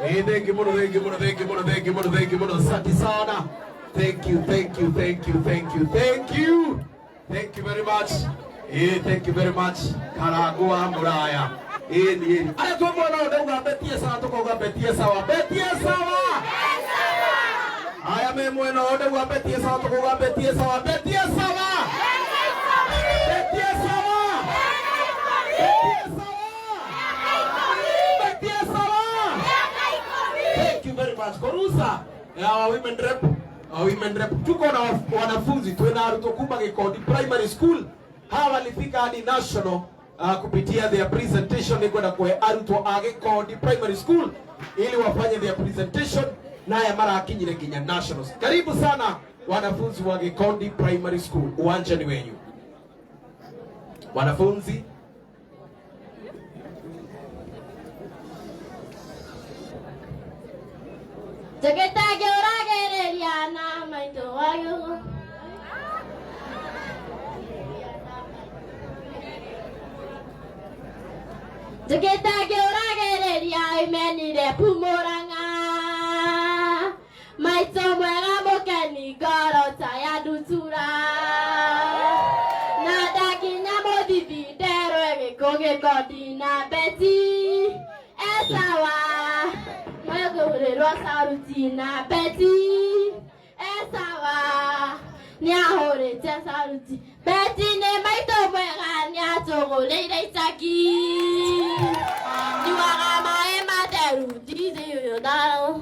Thank you. Asante sana. Thank you very much. Thank you very much. Karagua Muraya. Ara tumbona ndauga betie sawa tukoga betie sawa. Betie sawa. Aya me mwena ndauga betie sawa tukoga betie sawa. Betie sawa. Betie sawa. Betie sawa. Thank you very much. Korusa. Women rep tuko na wanafunzi tuena aruto kumba Gikondi Primary School. Hawa walifika hadi national kupitia their presentation ni kwenda kwa aruto Gikondi Primary School ili wafanye their presentation naye mara akinyire nginya nationals. Karibu sana wanafunzi wa Gikondi Primary School. Uwanja ni wenyu. Wanafunzi Jagetage oragereria na maito wayo Jagetage oragereria imenire pumoranga maito mwega mokeni gorota ya dutura na dakinya modithi ndero Gikondi na beti esawa Sarutina Betty Esawa Nyahore Saruti Betty ne maito mwega nyatogo leile itaki Niwaga maema deru dize yoyodaro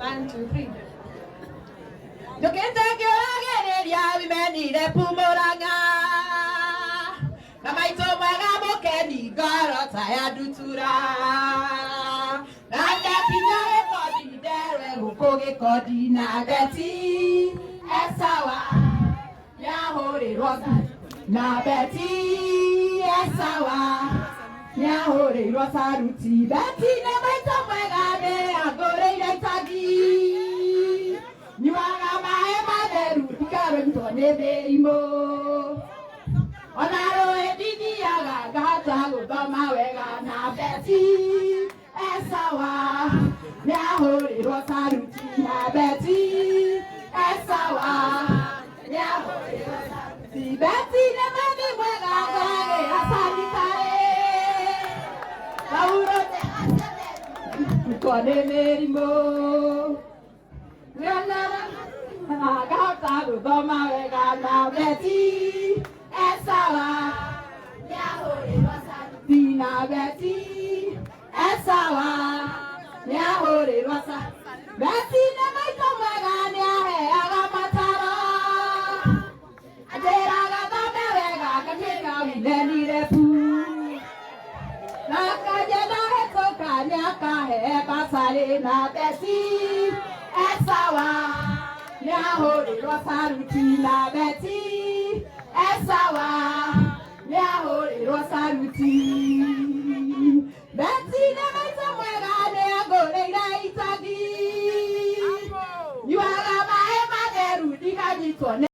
1, 2, 3 Jokenta kioragereria wimenire pumoranga Namaito mwega mokeni gorota ya dutura Nanda kinya Gikondi ndere huko Gikondi na beti Esawa Nyahore rosa na beti Esawa Nyahore rosa ruti Beti namaito mwega ne agore ila itagi Niwaga maema deru tikaro ntone berimo Onaro edini yaga gata gudoma wega na beti Esawa Nyahore rosa ruti na beti Esawa Nyahore rosa ruti Beti ne mani mwega kage asani kare Lauro te asane Kone merimo Nyanara Gata gudoma wega na beti Esawa Nyahore rosa Dina Betty Esawa Nyahore rosa Betty na maito mwega nyahe agamatara Adera gata mewega katika wineni repu Nakajena hetoka nyaka heba sale na Betty Esawa Nyahore rosa rutina Betty Esawa Nyahore rosa ruti Beti ne maito mwega ne agore ila itagi Niwaga maema deru dikajitone